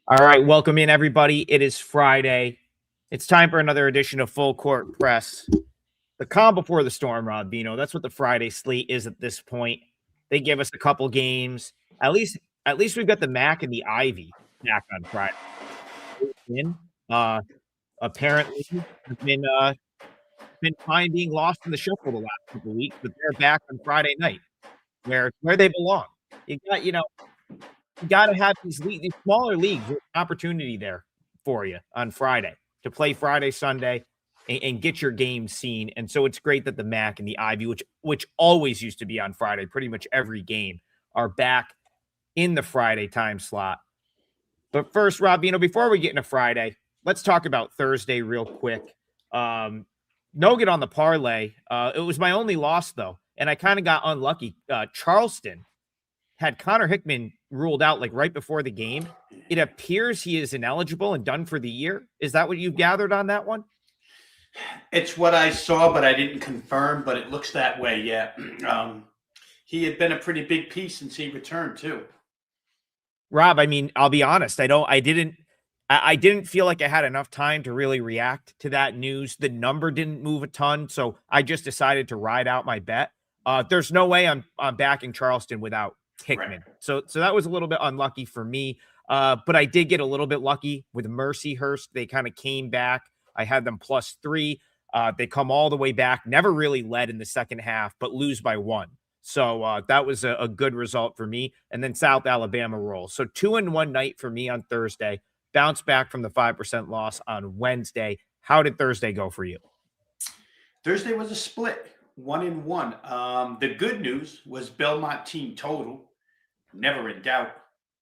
All right, welcome in everybody. It is Friday. It's time for another edition of Full Court Press. The calm before the storm, Rob Bino. That's what the Friday slate is at this point. They give us a couple games. At least, at least we've got the Mac and the Ivy back on Friday. In, uh, apparently, have been fine being lost in the shuffle the last couple of weeks, but they're back on Friday night, where they belong. You got to have these smaller leagues. There's an opportunity there for you on Friday to play Friday, Sunday, and get your game seen. And so it's great that the Mac and the Ivy, which always used to be on Friday, pretty much every game, are back in the Friday time slot. But first, Rob, before we get into Friday, let's talk about Thursday real quick. No get on the parlay. It was my only loss though, and I kind of got unlucky. Charleston had Connor Hickman ruled out like right before the game. It appears he is ineligible and done for the year. Is that what you've gathered on that one? It's what I saw, but I didn't confirm, but it looks that way. Yeah. He had been a pretty big piece since he returned too. Rob, I'll be honest. I didn't feel like I had enough time to really react to that news. The number didn't move a ton, so I just decided to ride out my bet. There's no way I'm backing Charleston without Hickman. Right. So that was a little bit unlucky for me. But I did get a little bit lucky with Mercyhurst. They kind of came back. I had them +3. They come all the way back, never really led in the second half, but lose by 1. So that was a good result for me. And then South Alabama rolls. So 2-1 night for me on Thursday. Bounce back from the 5% loss on Wednesday. How did Thursday go for you? Thursday was a split. 1-1. The good news was Belmont team total, never in doubt,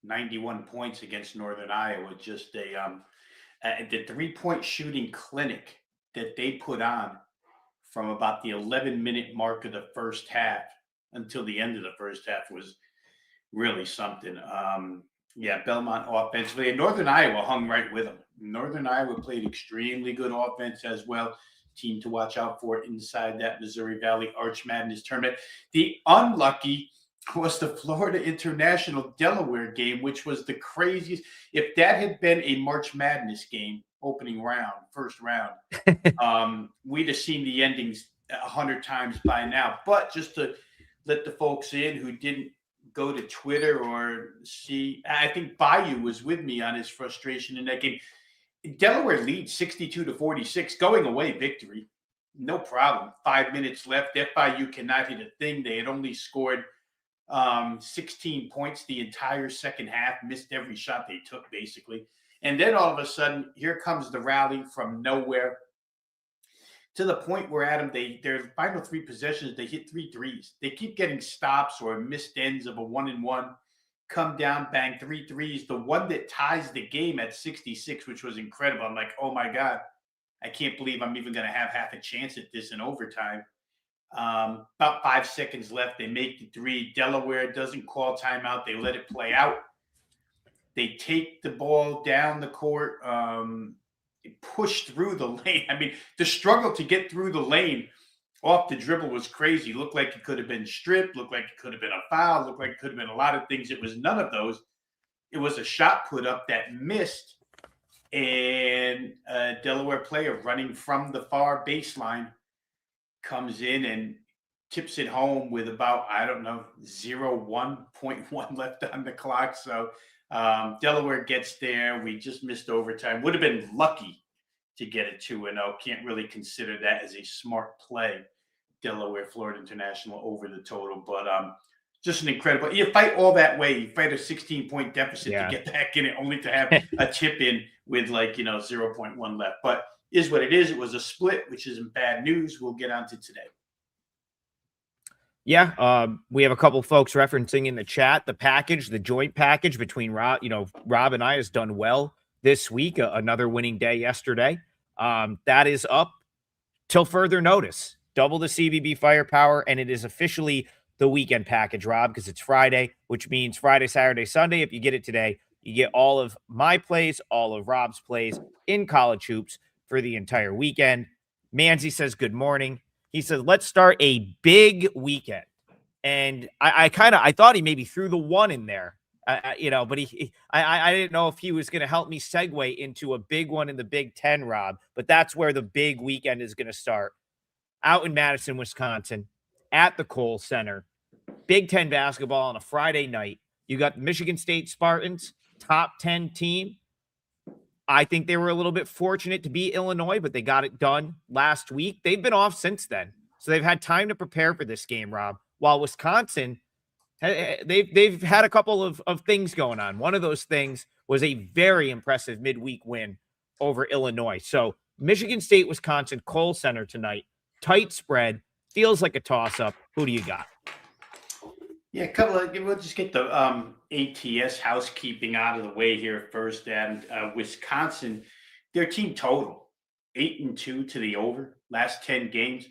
91 points against Northern Iowa. Just the 3-point shooting clinic that they put on from about the 11-minute mark of the first half until the end of the first half was really something. Belmont offensively, and Northern Iowa hung right with them. Northern Iowa played extremely good offense as well. Team to watch out for inside that Missouri Valley Arch Madness tournament. The unlucky was the Florida International Delaware game, which was the craziest. If that had been a March Madness game, opening round, first round, we'd have seen the endings 100 times by now. But just to let the folks in who didn't go to Twitter or see, I think Bayou was with me on his frustration in that game. Delaware leads 62-46, going away victory. No problem. 5 minutes left. FIU cannot hit a thing. They had only scored 16 points the entire second half, missed every shot they took, basically. And then all of a sudden, here comes the rally from nowhere to the point where, Adam, their final 3 possessions, they hit 3 threes. They keep getting stops or missed ends of a 1-and-1. Come down, bang 3 threes. The one that ties the game at 66, which was incredible. I'm like, oh my God, I can't believe I'm even going to have half a chance at this in overtime. About 5 seconds left. They make the 3. Delaware doesn't call timeout. They let it play out. They take the ball down the court, push through the lane. The struggle to get through the lane off the dribble was crazy. Looked like it could have been stripped. Looked like it could have been a foul. Looked like it could have been a lot of things. It was none of those. It was a shot put up that missed, and a Delaware player running from the far baseline comes in and tips it home with about, 1.1 left on the clock. So Delaware gets there. We just missed overtime. Would have been lucky to get a 2-0. Can't really consider that as a smart play. Delaware, Florida International over the total, but just an incredible. You fight all that way. You fight a 16-point deficit to get back in it, only to have a tip in with 0.1 left. But is what it is. It was a split, which isn't bad news. We'll get on to today. Yeah, we have a couple folks referencing in the chat the joint package between Rob. Rob and I has done well this week. Another winning day yesterday. That is up till further notice. Double the CVB firepower, and it is officially the weekend package, Rob, because it's Friday, which means Friday, Saturday, Sunday. If you get it today, you get all of my plays, all of Rob's plays in college hoops for the entire weekend. Manzi says good morning. He says, let's start a big weekend. And I thought he maybe threw the 1 in there But I didn't know if he was going to help me segue into a big one in the Big Ten, Rob. But that's where the big weekend is going to start. Out in Madison, Wisconsin, at the Kohl Center, Big Ten basketball on a Friday night. You got the Michigan State Spartans, top 10 team. I think they were a little bit fortunate to beat Illinois, but they got it done last week. They've been off since then, so they've had time to prepare for this game, Rob. While Wisconsin, they've had a couple of things going on. One of those things was a very impressive midweek win over Illinois. So Michigan State, Wisconsin, Kohl Center tonight. Tight spread. Feels like a toss-up. Who do you got? Yeah, we'll just get the ATS housekeeping out of the way here first. And Wisconsin, their team total 8-2 to the over last 10 games.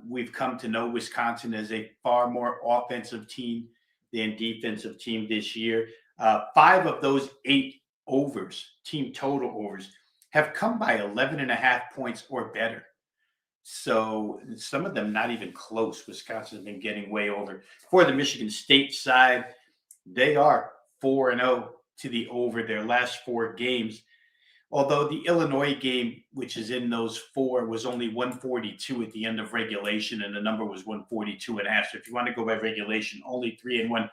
We've come to know Wisconsin as a far more offensive team than defensive team this year. 5 of those 8 overs, team total overs, have come by 11.5 points or better. So some of them not even close. Wisconsin has been getting way over. For the Michigan State side, they are 4-0 to the over their last 4 games. Although the Illinois game, which is in those 4, was only 142 at the end of regulation, and the number was 142.5. So if you want to go by regulation, only 3-1.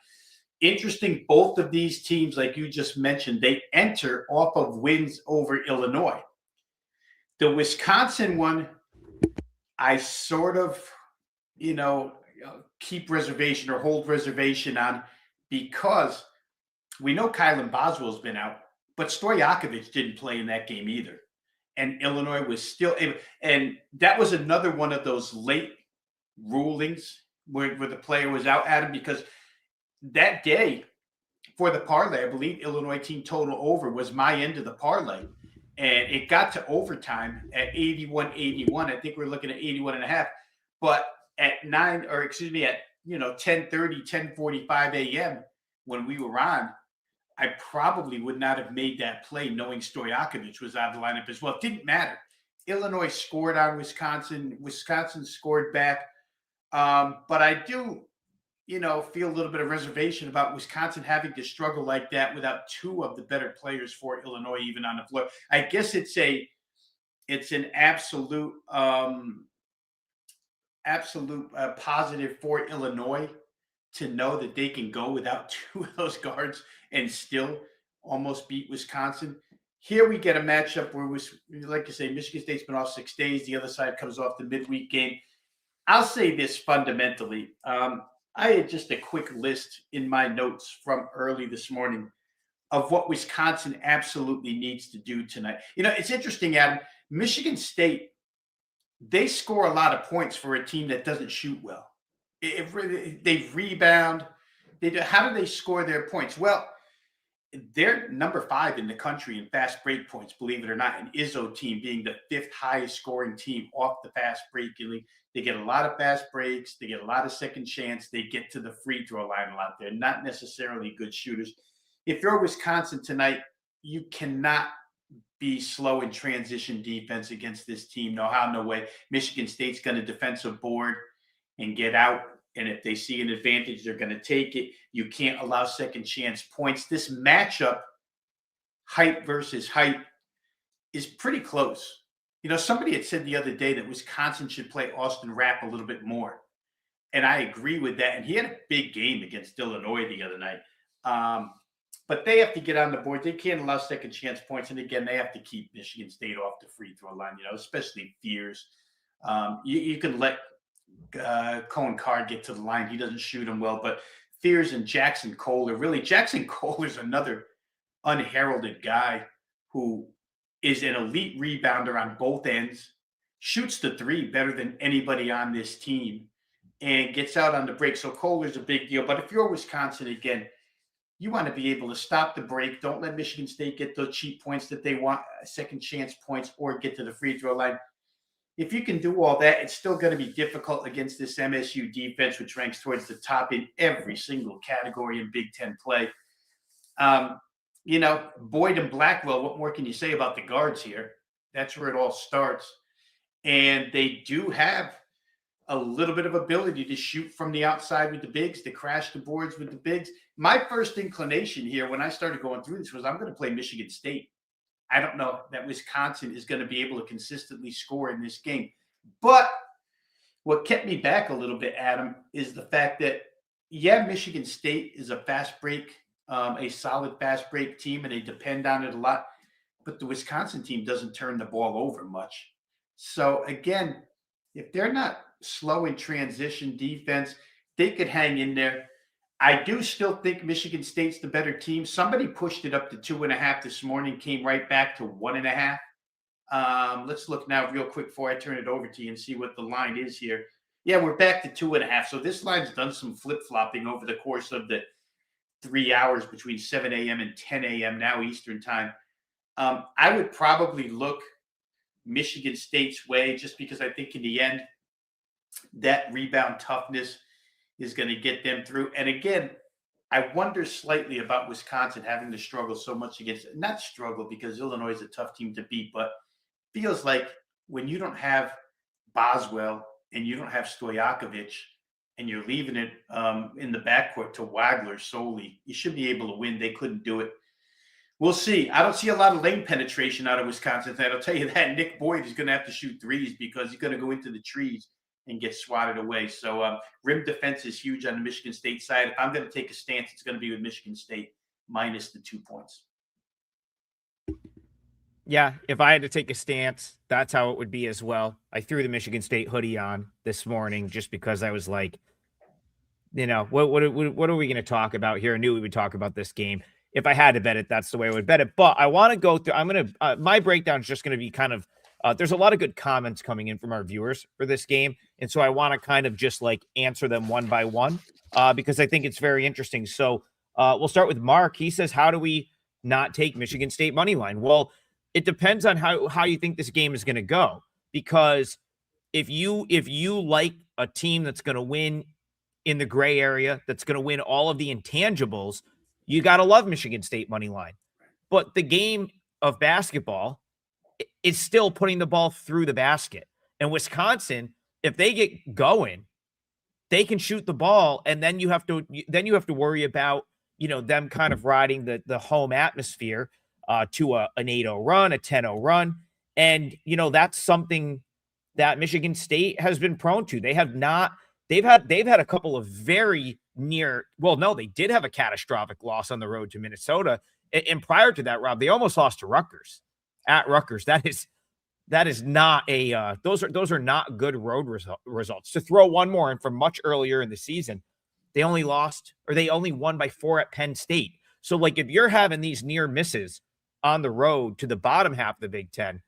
Interesting, both of these teams, like you just mentioned, they enter off of wins over Illinois. The Wisconsin one, I sort of, keep reservation or hold reservation on, because we know Kylan Boswell's been out, but Stojakovic didn't play in that game either. And Illinois was still able, and that was another one of those late rulings where the player was out, Adam, because that day for the parlay, I believe Illinois team total over was my end of the parlay. And it got to overtime at 81-81. I think we're looking at 81.5. But at 10:30, 10:45 a.m. when we were on, I probably would not have made that play knowing Stojakovic was out of the lineup as well. It didn't matter. Illinois scored on Wisconsin. Wisconsin scored back. But I do, feel a little bit of reservation about Wisconsin having to struggle like that without 2 of the better players for Illinois even on the floor. I guess it's an absolute positive for Illinois to know that they can go without 2 of those guards and still almost beat Wisconsin. Here we get a matchup where, like you say, Michigan State's been off 6 days. The other side comes off the midweek game. I'll say this fundamentally. I had just a quick list in my notes from early this morning of what Wisconsin absolutely needs to do tonight. It's interesting, Adam. Michigan State, they score a lot of points for a team that doesn't shoot well. They rebound. How do they score their points? Well, they're number 5 in the country in fast break points, believe it or not. An Izzo team being the 5th highest scoring team off the fast break league. They get a lot of fast breaks. They get a lot of second chance. They get to the free throw line a lot. They're not necessarily good shooters. If you're Wisconsin tonight, you cannot be slow in transition defense against this team. No how, no way. Michigan State's going to defensive board and get out. And if they see an advantage, they're going to take it. You can't allow second chance points. This matchup, height versus height, is pretty close. Somebody had said the other day that Wisconsin should play Austin Rapp a little bit more. And I agree with that. And he had a big game against Illinois the other night. But they have to get on the board. They can't allow second chance points. And again, they have to keep Michigan State off the free throw line, especially Fears. You can let Cohen Carr get to the line. He doesn't shoot him well. But Fears and Jackson Kohler, Jackson Kohler's another unheralded guy who is an elite rebounder on both ends, shoots the 3 better than anybody on this team, and gets out on the break. So Kohler's a big deal. But if you're Wisconsin, again, you want to be able to stop the break. Don't let Michigan State get those cheap points that they want, second chance points, or get to the free throw line. If you can do all that, it's still going to be difficult against this MSU defense, which ranks towards the top in every single category in Big Ten play. Boyd and Blackwell, what more can you say about the guards here? That's where it all starts. And they do have a little bit of ability to shoot from the outside with the bigs, to crash the boards with the bigs. My first inclination here when I started going through this was I'm going to play Michigan State. I don't know that Wisconsin is going to be able to consistently score in this game. But what kept me back a little bit, Adam, is the fact that, yeah, Michigan State is a fast break, a solid fast break team, and they depend on it a lot. But the Wisconsin team doesn't turn the ball over much. So, again, if they're not slow in transition defense, they could hang in there. I do still think Michigan State's the better team. Somebody pushed it up to 2.5 this morning, came right back to 1.5. Let's look now real quick before I turn it over to you and see what the line is here. Yeah, we're back to 2.5. So this line's done some flip-flopping over the course of the 3 hours between 7 a.m. and 10 a.m. now Eastern time. I would probably look Michigan State's way just because I think in the end, that rebound toughness is going to get them through. And again, I wonder slightly about Wisconsin having to struggle so much against, not struggle because Illinois is a tough team to beat, but feels like when you don't have Boswell and you don't have Stojakovic and you're leaving it in the backcourt to Wagler solely, you should be able to win. They couldn't do it. We'll see. I don't see a lot of lane penetration out of Wisconsin. I'll tell you that Nick Boyd is going to have to shoot threes because he's going to go into the trees and get swatted away. So rim defense is huge on the Michigan State side. If I'm going to take a stance, it's going to be with Michigan State minus the 2 points. Yeah, if I had to take a stance, that's how it would be as well. I threw the Michigan State hoodie on this morning just because I was like, what are we going to talk about here? I knew we would talk about this game. If I had to bet it, that's the way I would bet it. But I want to go through, my breakdown is just going to be kind of, there's a lot of good comments coming in from our viewers for this game. And so I want to kind of just like answer them one by one because I think it's very interesting. So we'll start with Mark. He says, how do we not take Michigan State money line? Well, it depends on how you think this game is going to go, because if you like a team that's going to win in the gray area, that's going to win all of the intangibles, you got to love Michigan State money line. But the game of basketball is still putting the ball through the basket. And Wisconsin, if they get going, they can shoot the ball, and then you have to worry about them kind of riding the home atmosphere to an 8-0 run, a 10-0 run. And that's something that Michigan State has been prone to. They've had a couple of very near, well, no, they did have a catastrophic loss on the road to Minnesota. And prior to that, Rob, they almost lost to Rutgers at Rutgers. That is not those are not good road results. To throw one more in from much earlier in the season, they only won by 4 at Penn State. So like if you're having these near misses on the road to the bottom half of the Big Ten,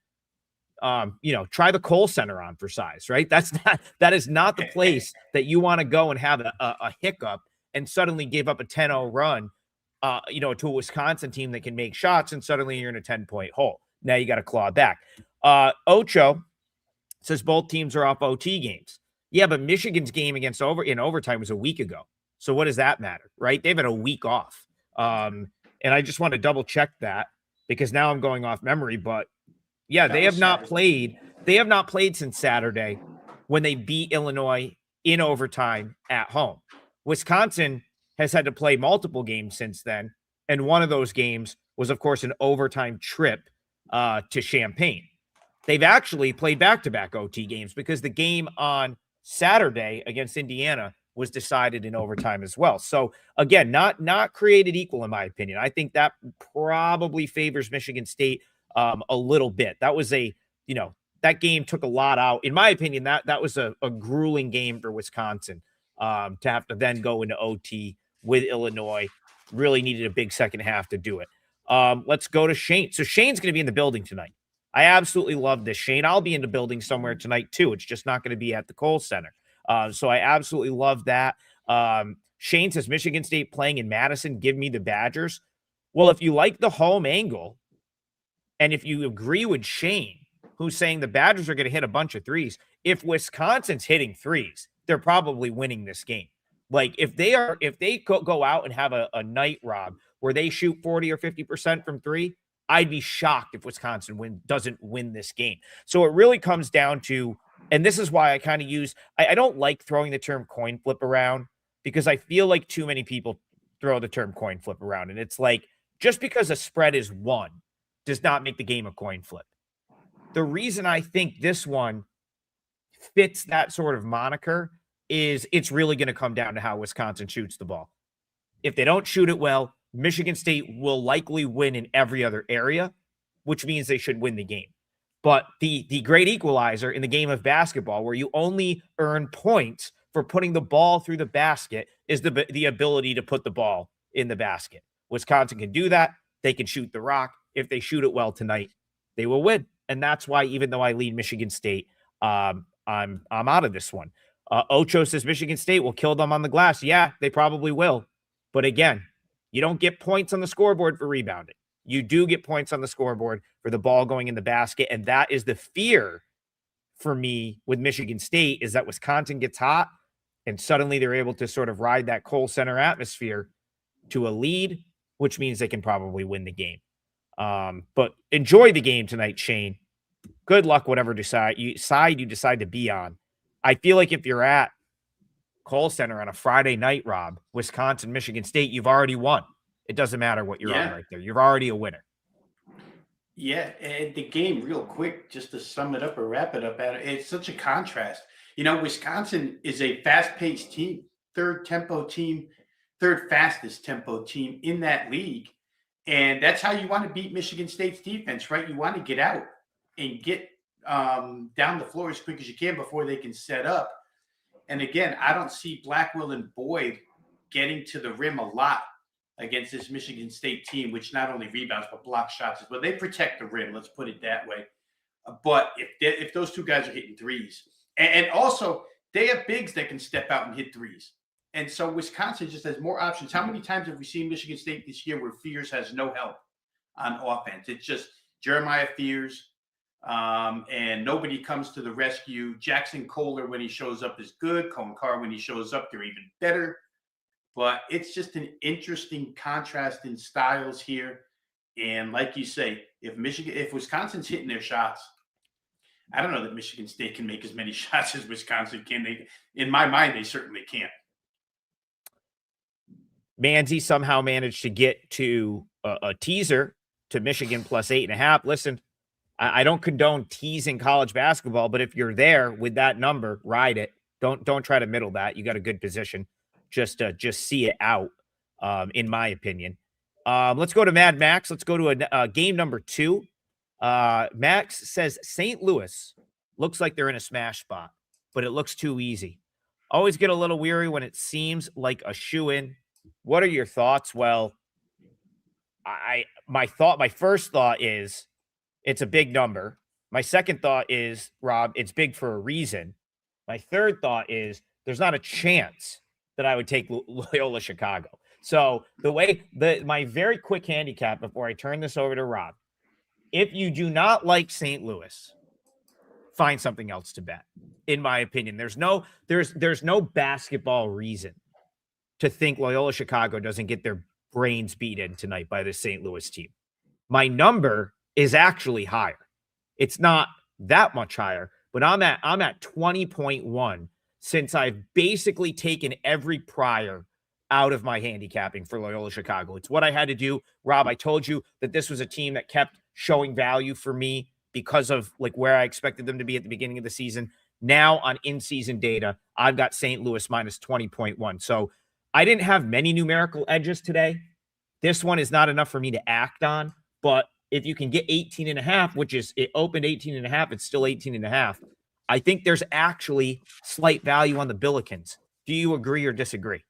try the Kohl Center on for size, right? That is not the place that you want to go and have a hiccup and suddenly give up a 10-0 run, to a Wisconsin team that can make shots, and suddenly you're in a 10-point hole. Now you got to claw back. Ocho says both teams are off OT games. Yeah, but Michigan's game against overtime was a week ago. So what does that matter, right? They've had a week off. And I just want to double check that because now I'm going off memory, but yeah, they have not played. They have not played since Saturday when they beat Illinois in overtime at home. Wisconsin has had to play multiple games since then. And one of those games was, of course, an overtime trip to Champaign. They've actually played back-to-back OT games because the game on Saturday against Indiana was decided in overtime as well. So again, not created equal in my opinion. I think that probably favors Michigan State a little bit. That was that game took a lot out. In my opinion, that was a grueling game for Wisconsin to have to then go into OT with Illinois. Really needed a big second half to do it. Let's go to Shane. So Shane's going to be in the building tonight. I absolutely love this, Shane. I'll be in the building somewhere tonight too. It's just not going to be at the Kohl Center. So I absolutely love that. Shane says Michigan State playing in Madison. Give me the Badgers. Well, if you like the home angle, and if you agree with Shane, who's saying the Badgers are going to hit a bunch of threes, if Wisconsin's hitting threes, they're probably winning this game. Like if they go out and have a night, Rob, where they shoot 40 or 50% from three, I'd be shocked if Wisconsin doesn't win this game. So it really comes down to And this is why I kind of I don't like throwing the term coin flip around because I feel like too many people throw the term coin flip around. And it's like, just because a spread is one does not make the game a coin flip. The reason I think this one fits that sort of moniker is it's really going to come down to how Wisconsin shoots the ball. If they don't shoot it well, Michigan State will likely win in every other area, which means they should win the game. But the great equalizer in the game of basketball, where you only earn points for putting the ball through the basket, is the ability to put the ball in the basket. Wisconsin can do that. They can shoot the rock. If they shoot it well tonight, they will win. And that's why, even though I lead Michigan State, I'm out of this one. Ocho says Michigan State will kill them on the glass. Yeah, they probably will. But again, you don't get points on the scoreboard for rebounding. You do get points on the scoreboard for the ball going in the basket. And that is the fear for me with Michigan State, is that Wisconsin gets hot and suddenly they're able to sort of ride that Kohl Center atmosphere to a lead, which means they can probably win the game. But enjoy the game tonight, Shane. Good luck, whatever you decide to be on. I feel like if you're at Kohl Center on a Friday night, Rob, Wisconsin, Michigan State, you've already won. It doesn't matter what you're on right there. You're already a winner. Yeah, and the game, real quick, just to sum it up or wrap it up, it's such a contrast. Wisconsin is a fast-paced team, third fastest tempo team in that league. And that's how you want to beat Michigan State's defense, right? You want to get out and get down the floor as quick as you can before they can set up. And again, I don't see Blackwell and Boyd getting to the rim a lot against this Michigan State team, which not only rebounds but blocks shots as well. They protect the rim, let's put it that way. But if those two guys are hitting threes, and also they have bigs that can step out and hit threes. And so Wisconsin just has more options. How many times have we seen Michigan State this year where Fears has no help on offense? It's just Jeremiah Fears, and nobody comes to the rescue. Jackson Kohler, when he shows up, is good. Cohen Carr, when he shows up, they're even better. But it's just an interesting contrast in styles here. And like you say, if Wisconsin's hitting their shots, I don't know that Michigan State can make as many shots as Wisconsin can. In my mind, they certainly can't. Manzi somehow managed to get to a teaser to Michigan plus 8.5. Listen, I don't condone teasing college basketball, but if you're there with that number, ride it. Don't try to middle that. You got a good position. Just see it out, in my opinion. Let's go to Mad Max. Let's go to a game number 2. Max says St. Louis looks like they're in a smash spot, but it looks too easy. Always get a little weary when it seems like a shoe-in. What are your thoughts? Well, my first thought is it's a big number. My second thought is, Rob, it's big for a reason. My third thought is there's not a chance that I would take Loyola Chicago. So my very quick handicap before I turn this over to Rob, if you do not like St. Louis, find something else to bet. In my opinion, there's no basketball reason to think Loyola Chicago doesn't get their brains beat in tonight by the St. Louis team. My number is actually higher. It's not that much higher, but I'm at 20.1 since I've basically taken every prior out of my handicapping for Loyola Chicago. It's what I had to do. Rob, I told you that this was a team that kept showing value for me because of like where I expected them to be at the beginning of the season. Now on in-season data, I've got St. Louis minus 20.1. So I didn't have many numerical edges today. This one is not enough for me to act on, but if you can get 18.5, which is it opened 18.5, it's still 18.5. I think there's actually slight value on the Billikens. Do you agree or disagree?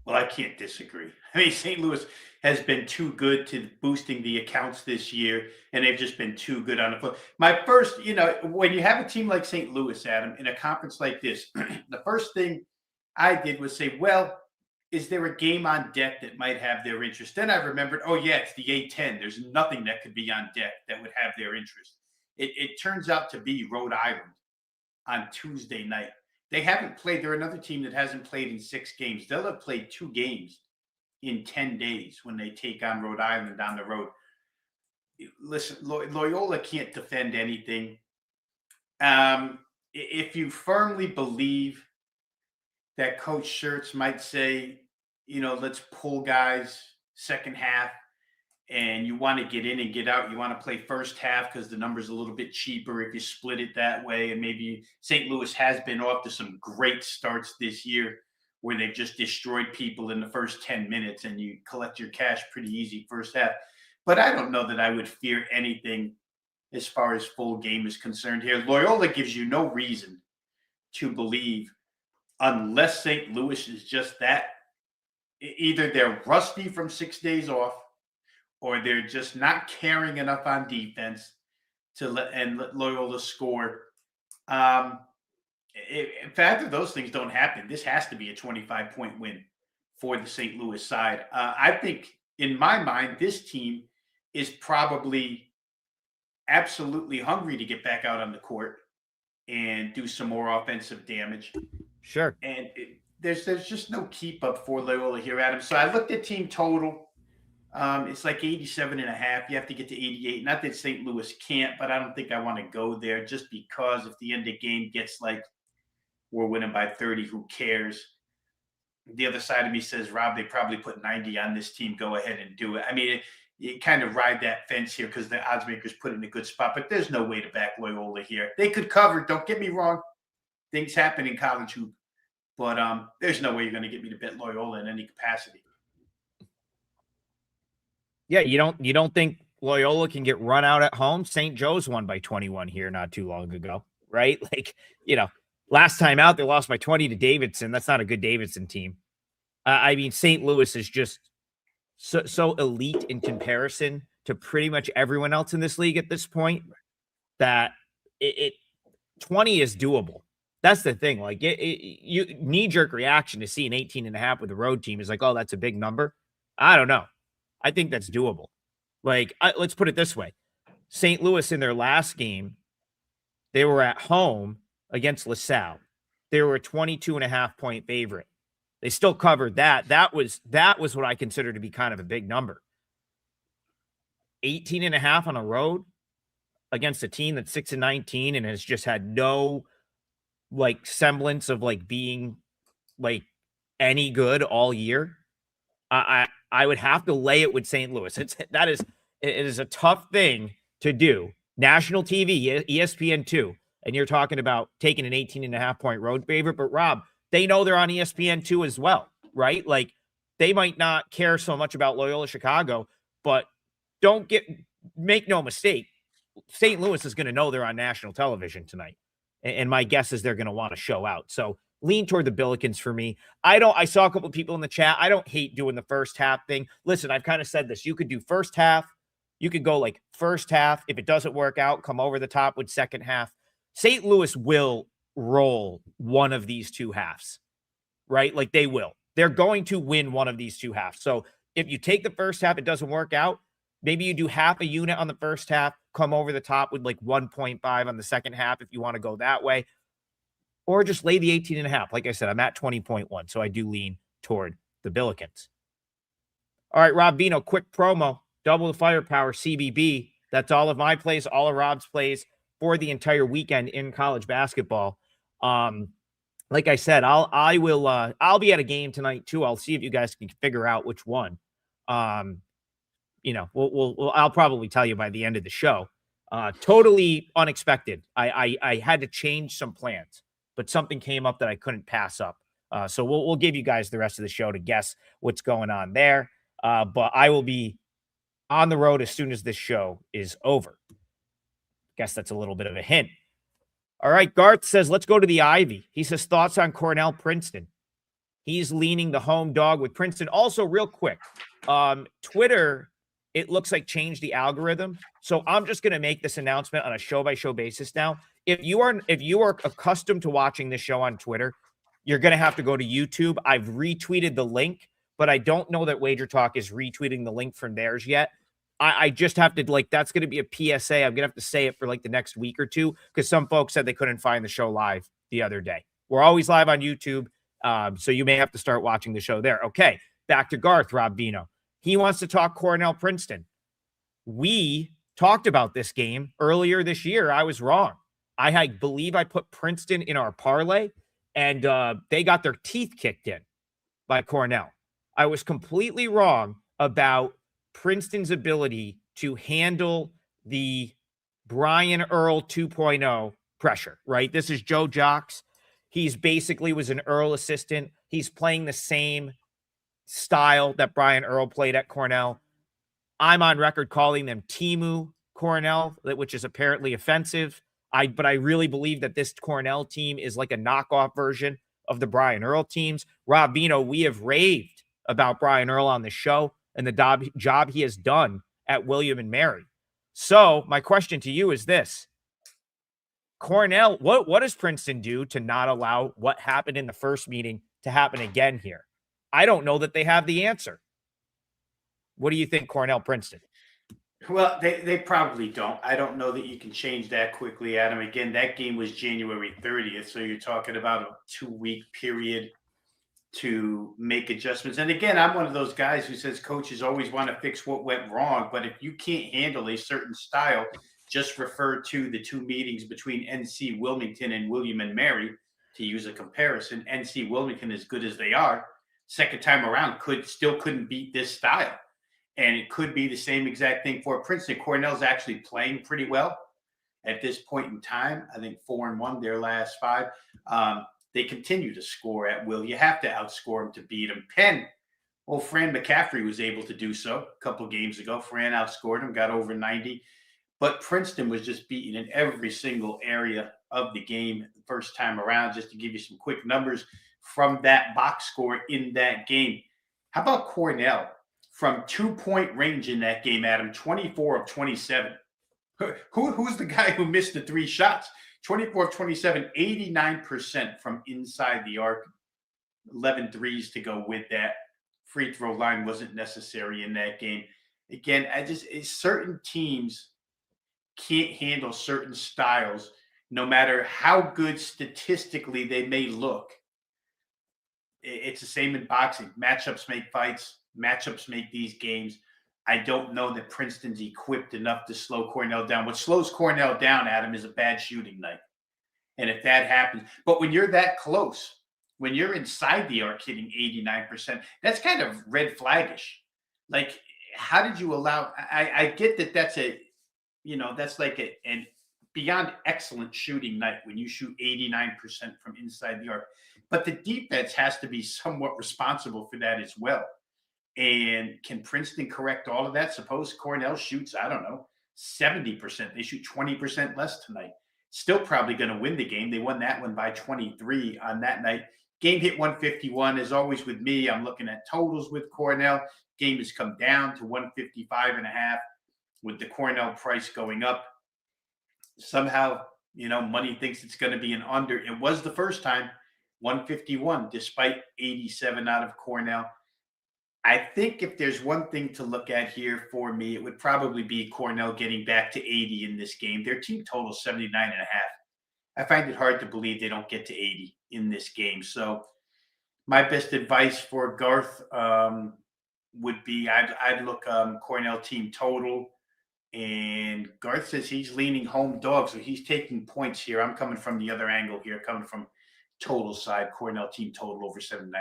Well, I can't disagree. I mean, St. Louis has been too good to boosting the accounts this year, and they've just been too good on the floor. My first, when you have a team like St. Louis, Adam, in a conference like this, the first thing I did was say, well, is there a game on deck that might have their interest? Then I remembered, oh, yeah, it's the A-10. There's nothing that could be on deck that would have their interest. It turns out to be Rhode Island on Tuesday night. They haven't played. They're another team that hasn't played in 6 games. They'll have played 2 games in 10 days when they take on Rhode Island down the road. Listen, Loyola can't defend anything. If you firmly believe that Coach Shirts might say, let's pull guys second half, and you want to get in and get out, you want to play first half because the number's a little bit cheaper if you split it that way. And maybe St. Louis has been off to some great starts this year where they've just destroyed people in the first 10 minutes and you collect your cash pretty easy first half. But I don't know that I would fear anything as far as full game is concerned here. Loyola gives you no reason to believe, unless St. Louis is just that, either they're rusty from 6 days off or they're just not caring enough on defense to let Loyola score. If either of those things don't happen, this has to be a 25-point win for the St. Louis side. I think, in my mind, this team is probably absolutely hungry to get back out on the court and do some more offensive damage. Sure. And there's just no keep up for Loyola here, Adam. So I looked at team total. It's like 87.5. You have to get to 88. Not that St. Louis can't, but I don't think I want to go there just because if the end of the game gets like we're winning by 30, who cares? The other side of me says, Rob, they probably put 90 on this team. Go ahead and do it. I mean, you kind of ride that fence here because the odds makers put it in a good spot, but there's no way to back Loyola here. They could cover. Don't get me wrong. Things happen in college hoop, but there's no way you're going to get me to bet Loyola in any capacity. Yeah, you don't think Loyola can get run out at home? St. Joe's won by 21 here not too long ago, right? Like, last time out, they lost by 20 to Davidson. That's not a good Davidson team. I mean, St. Louis is just so elite in comparison to pretty much everyone else in this league at this point that 20 is doable. That's the thing. Like, you knee-jerk reaction to see an 18.5 with a road team is like, oh, that's a big number. I don't know. I think that's doable. Like, let's put it this way. St. Louis in their last game, they were at home against LaSalle. They were a 22.5-point favorite. They still covered that. That was what I consider to be kind of a big number. 18.5 on a road against a team that's 6-19 and has just had no like semblance of like being like any good all year. I would have to lay it with St. Louis. It is a tough thing to do. National TV, ESPN2, and you're talking about taking an 18.5-point road favorite. But Rob, they know they're on ESPN2 as well, right? Like, they might not care so much about Loyola Chicago, but make no mistake, St. Louis is going to know they're on national television tonight. And my guess is they're going to want to show out. So lean toward the Billikens for me. I saw a couple of people in the chat. I don't hate doing the first half thing. Listen, I've kind of said this. You could do first half. You could go like first half. If it doesn't work out, come over the top with second half. St. Louis will roll one of these two halves, right? Like, they will. They're going to win one of these two halves. So if you take the first half, it doesn't work out. Maybe you do half a unit on the first half, come over the top with like 1.5 on the second half if you want to go that way. Or just lay the 18.5. Like I said, I'm at 20.1, so I do lean toward the Billikens. All right, Rob Bino, quick promo. Double the firepower, CBB. That's all of my plays, all of Rob's plays for the entire weekend in college basketball. Like I said, I'll be at a game tonight too. I'll see if you guys can figure out which one. I'll probably tell you by the end of the show. Totally unexpected. I had to change some plans, but something came up that I couldn't pass up. So we'll give you guys the rest of the show to guess what's going on there. But I will be on the road as soon as this show is over. Guess that's a little bit of a hint. All right, Garth says, let's go to the Ivy. He says, thoughts on Cornell Princeton. He's leaning the home dog with Princeton. Also, real quick, Twitter, it looks like changed the algorithm. So I'm just going to make this announcement on a show-by-show basis now. If you are accustomed to watching this show on Twitter, you're going to have to go to YouTube. I've retweeted the link, but I don't know that WagerTalk is retweeting the link from theirs yet. I just have to, that's going to be a PSA. I'm going to have to say it for the next week or two because some folks said they couldn't find the show live the other day. We're always live on YouTube, so you may have to start watching the show there. Okay, back to Garth, Rob Bino. He wants to talk Cornell Princeton. We talked about this game earlier this year. I was wrong. believe I put Princeton in our parlay, and they got their teeth kicked in by Cornell. I was completely wrong about Princeton's ability to handle the Brian Earl 2.0 pressure, right? This is Joe Jocks. He's basically was an Earl assistant. He's playing the same style that Brian Earl played at Cornell. I'm on record calling them Timu Cornell, which is apparently offensive. But I really believe that this Cornell team is like a knockoff version of the Brian Earl teams. Rob Vino, we have raved about Brian Earl on the show and the job he has done at William and Mary. So my question to you is this. Cornell, what does Princeton do to not allow what happened in the first meeting to happen again here? I don't know that they have the answer. What do you think, Cornell, Princeton? Well, they probably don't. I don't know that you can change that quickly, Adam. Again, that game was January 30th, so you're talking about a 2-week period to make adjustments. And again, I'm one of those guys who says coaches always want to fix what went wrong, but if you can't handle a certain style, just refer to the 2 meetings between NC Wilmington and William and Mary to use a comparison. NC Wilmington, as good as they are, second time around, couldn't beat this style. And it could be the same exact thing for Princeton. Cornell's actually playing pretty well at this point in time. I think 4-1 their last 5. They continue to score at will. You have to outscore them to beat them. Penn, Fran McCaffrey was able to do so a couple games ago. Fran outscored him, got over 90. But Princeton was just beaten in every single area of the game the first time around. Just to give you some quick numbers from that box score in that game. How about Cornell? From 2-point range in that game, Adam, 24 of 27. Who's the guy who missed the 3 shots? 24 of 27, 89% from inside the arc. 11 threes to go with that. Free throw line wasn't necessary in that game. Again, certain teams can't handle certain styles, no matter how good statistically they may look. It's the same in boxing. Matchups make fights. Matchups make these games. I don't know that Princeton's equipped enough to slow Cornell down. What slows Cornell down, Adam, is a bad shooting night. And if that happens, but when you're that close, when you're inside the arc hitting 89%, that's kind of red flaggish. Like, how did you allow? I get that that's that's like an beyond excellent shooting night when you shoot 89% from inside the arc. But the defense has to be somewhat responsible for that as well. And can Princeton correct all of that? Suppose Cornell shoots, I don't know, 70%. They shoot 20% less tonight. Still probably going to win the game. They won that one by 23 on that night. Game hit 151. As always with me, I'm looking at totals with Cornell. Game has come down to 155.5 with the Cornell price going up. Somehow, money thinks it's going to be an under. It was the first time, 151, despite 87 out of Cornell. I think if there's one thing to look at here for me, it would probably be Cornell getting back to 80 in this game. Their team total 79.5. I find it hard to believe they don't get to 80 in this game. So my best advice for Garth would be I'd look Cornell team total. And Garth says he's leaning home dog, so he's taking points here. I'm coming from the other angle here, coming from total side. Cornell team total over 79.5.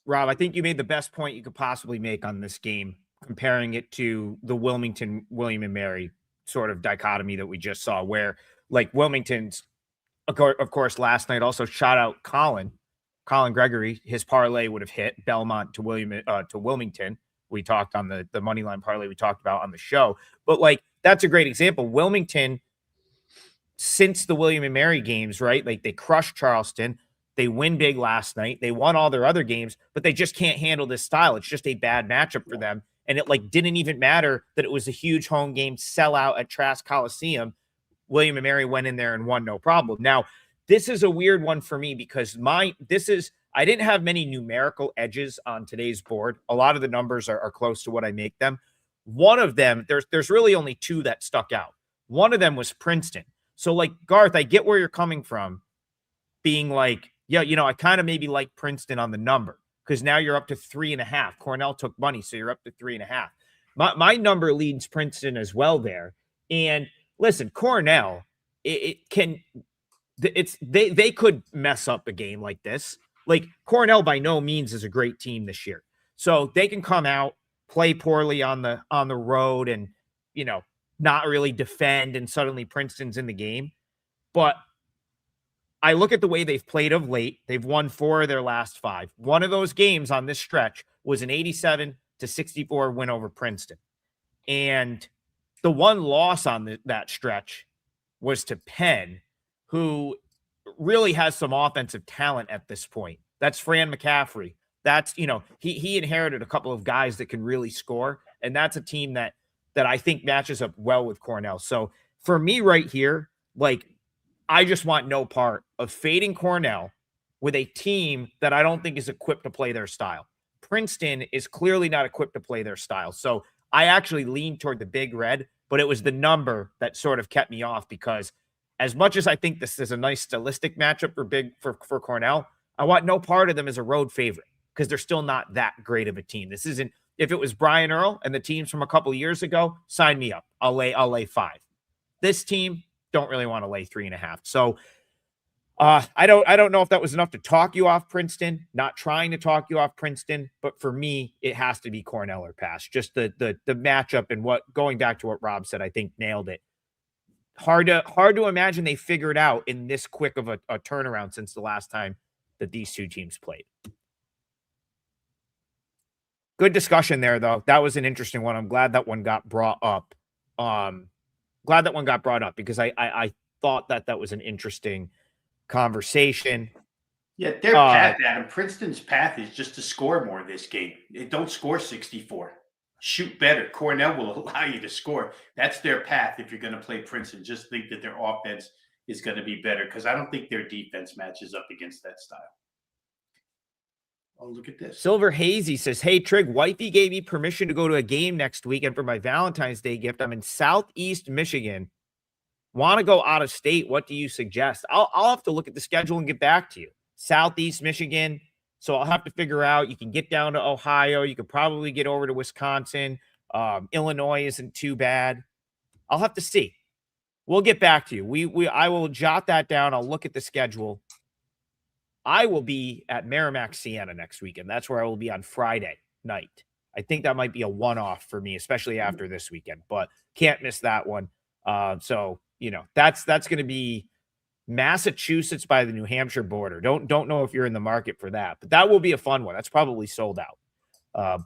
Rob, I think you made the best point you could possibly make on this game, comparing it to the Wilmington, William and Mary sort of dichotomy that we just saw, where like Wilmington's, of course, last night also shout out Colin Gregory. His parlay would have hit Belmont to Wilmington. We talked on the money line parlay we talked about on the show, but like that's a great example. Wilmington, since the William and Mary games, right? Like they crushed Charleston. They win big last night. They won all their other games, but they just can't handle this style. It's just a bad matchup for them. And it like didn't even matter that it was a huge home game sellout at Trask Coliseum. William and Mary went in there and won no problem. Now, this is a weird one for me because I didn't have many numerical edges on today's board. A lot of the numbers are close to what I make them. One of them, there's really only 2 that stuck out. One of them was Princeton. So like Garth, I get where you're coming from, being like, yeah, I kind of maybe like Princeton on the number because now you're up to 3.5. Cornell took money, so you're up to 3.5. My number leads Princeton as well there. And listen, Cornell, they could mess up a game like this. Like Cornell by no means is a great team this year. So they can come out, play poorly on the road and, not really defend, and suddenly Princeton's in the game. But I look at the way they've played of late. They've won 4 of their last 5. One of those games on this stretch was an 87-64 win over Princeton. And the one loss on that stretch was to Penn, who really has some offensive talent at this point. That's Fran McCaffrey. That's, he inherited a couple of guys that can really score. And that's a team that I think matches up well with Cornell. So for me right here, like, I just want no part of fading Cornell with a team that I don't think is equipped to play their style. Princeton is clearly not equipped to play their style. So I actually leaned toward the big red, but it was the number that sort of kept me off, because as much as I think this is a nice stylistic matchup for Cornell, I want no part of them as a road favorite, because they're still not that great of a team. This isn't, if it was Brian Earl and the teams from a couple of years ago, sign me up. I'll lay 5. This team, don't really want to lay 3.5. So I don't know if that was enough to talk you off Princeton. Not trying to talk you off Princeton, but for me, it has to be Cornell or pass. Just the matchup, and going back to what Rob said, I think nailed it. Hard to imagine they figured out in this quick of a turnaround since the last time that these two teams played. Good discussion there, though. That was an interesting one. I'm glad that one got brought up. Because I thought that was an interesting conversation. Yeah, their path, Adam. Princeton's path is just to score more this game. Don't score 64. Shoot better. Cornell will allow you to score. That's their path if you're going to play Princeton. Just think that their offense is going to be better, because I don't think their defense matches up against that style. Oh, look at this. Silver Hazy says, hey, Trig, wifey gave me permission to go to a game next weekend for my Valentine's Day gift. I'm in Southeast Michigan. Want to go out of state? What do you suggest? I'll have to look at the schedule and get back to you. Southeast Michigan. So I'll have to figure out. You can get down to Ohio. You could probably get over to Wisconsin. Illinois isn't too bad. I'll have to see. We'll get back to you. I will jot that down. I'll look at the schedule. I will be at Merrimack Siena next weekend. That's where I will be on Friday night. I think that might be a one-off for me, especially after this weekend, but can't miss that one. So, that's going to be Massachusetts by the New Hampshire border. Don't know if you're in the market for that, but that will be a fun one. That's probably sold out.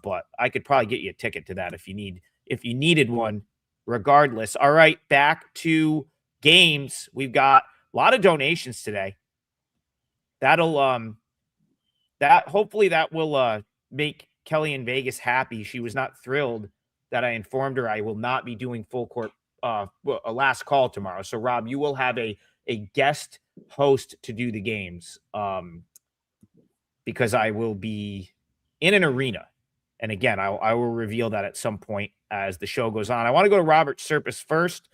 But I could probably get you a ticket to that if you needed one regardless. All right, back to games. We've got a lot of donations today. Hopefully that will make Kelly in Vegas happy. She was not thrilled that I informed her I will not be doing full court a last call tomorrow. So Rob, you will have a guest host to do the games because I will be in an arena. And again, I will reveal that at some point as the show goes on. I want to go to Robert Serpis first.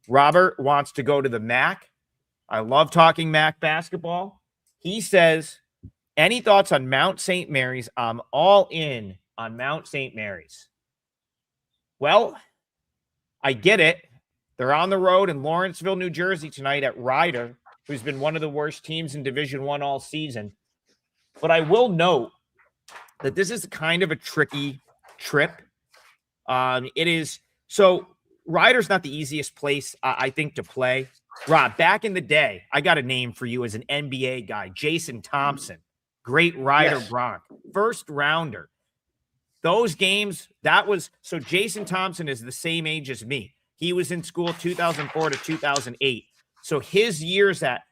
Robert wants to go to the MAC. I love talking MAC basketball. He says, any thoughts on Mount St. Mary's? I'm all in on Mount St. Mary's. Well, I get it. They're on the road in Lawrenceville, New Jersey tonight at Rider, who's been one of the worst teams in Division I all season. But I will note that this is kind of a tricky trip. It is. So Rider's not the easiest place, I think, to play. Rob, back in the day, I got a name for you as an NBA guy, Jason Thompson, great Rider Bronc, first rounder. Those games, so Jason Thompson is the same age as me. He was in school 2004 to 2008. So his years at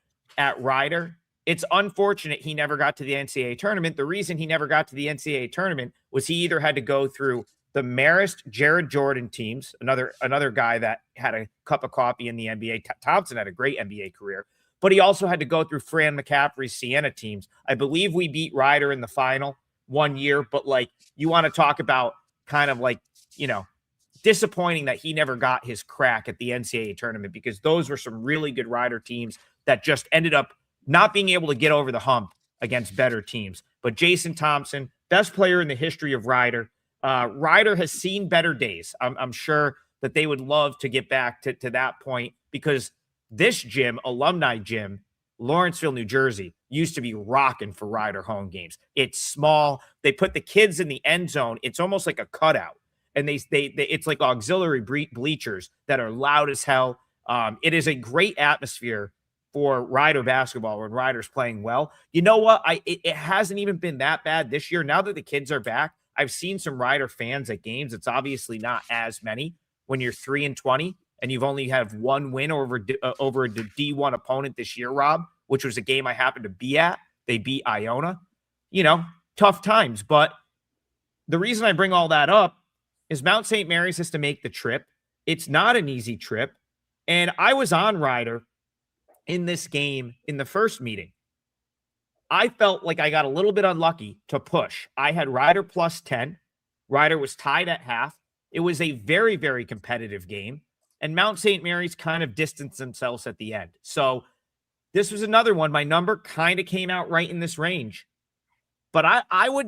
Rider, it's unfortunate he never got to the NCAA tournament. The reason he never got to the NCAA tournament was he either had to go through the Marist, Jared Jordan teams, another guy that had a cup of coffee in the NBA. Thompson had a great NBA career, but he also had to go through Fran McCaffrey's Siena teams. I believe we beat Rider in the final one year, but you want to talk about kind of disappointing that he never got his crack at the NCAA tournament, because those were some really good Rider teams that just ended up not being able to get over the hump against better teams. But Jason Thompson, best player in the history of Rider. Rider has seen better days. I'm sure that they would love to get back to that point, because this gym, Alumni Gym, Lawrenceville, New Jersey, used to be rocking for Rider home games. It's small. They put the kids in the end zone. It's almost like a cutout. And they it's like auxiliary bleachers that are loud as hell. It is a great atmosphere for Rider basketball when Rider's playing well. You know what? It hasn't even been that bad this year. Now that the kids are back, I've seen some Rider fans at games. It's obviously not as many when you're 3-20 and you've only have one win over a D1 opponent this year, Rob, which was a game I happened to be at. They beat Iona. You know, tough times. But the reason I bring all that up is Mount St. Mary's has to make the trip. It's not an easy trip. And I was on Rider in this game in the first meeting. I felt like I got a little bit unlucky to push. I had Rider plus 10. Rider was tied at half. It was a very, very competitive game. And Mount St. Mary's kind of distanced themselves at the end. So this was another one. My number kind of came out right in this range. But I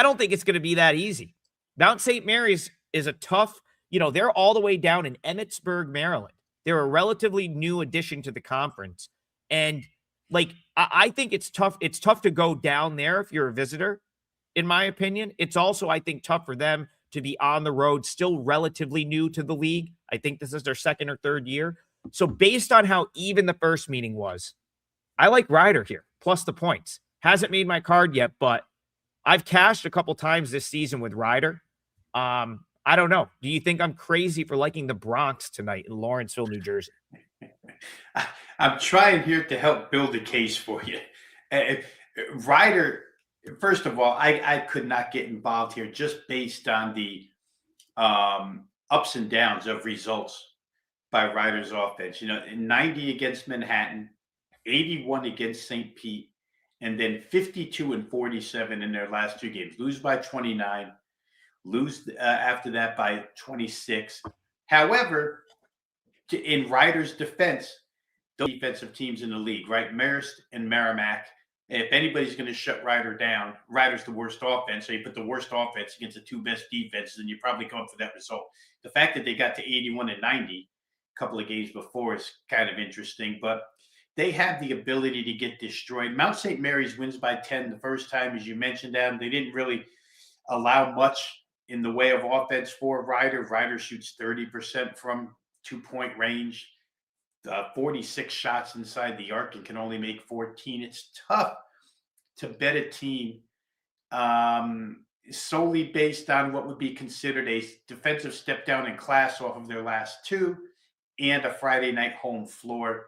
don't think it's going to be that easy. Mount St. Mary's is a tough, they're all the way down in Emmitsburg, Maryland. They're a relatively new addition to the conference. And I think it's tough. It's tough to go down there if you're a visitor, in my opinion. It's also, I think, tough for them to be on the road, still relatively new to the league. I think this is their second or third year. So based on how even the first meeting was, I like Rider here, plus the points. Hasn't made my card yet, but I've cashed a couple times this season with Rider. I don't know. Do you think I'm crazy for liking the Bronx tonight in Lawrenceville, New Jersey? I'm trying here to help build a case for you. Rider, first of all, I could not get involved here just based on the ups and downs of results by Rider's offense. 90 against Manhattan, 81 against St. Pete, and then 52-47 in their last two games. Lose by 29, lose after that by 26. However, in Rider's defense, those defensive teams in the league, right? Marist and Merrimack. If anybody's going to shut Rider down, Rider's the worst offense. So you put the worst offense against the two best defenses, and you probably come up for that result. The fact that they got to 81 and 90 a couple of games before is kind of interesting, but they have the ability to get destroyed. Mount St. Mary's wins by 10 the first time, as you mentioned, Adam. They didn't really allow much in the way of offense for Rider. Rider shoots 30% from 2-point range. 46 shots inside the arc and can only make 14. It's tough to bet a team solely based on what would be considered a defensive step down in class off of their last two and a Friday night home floor.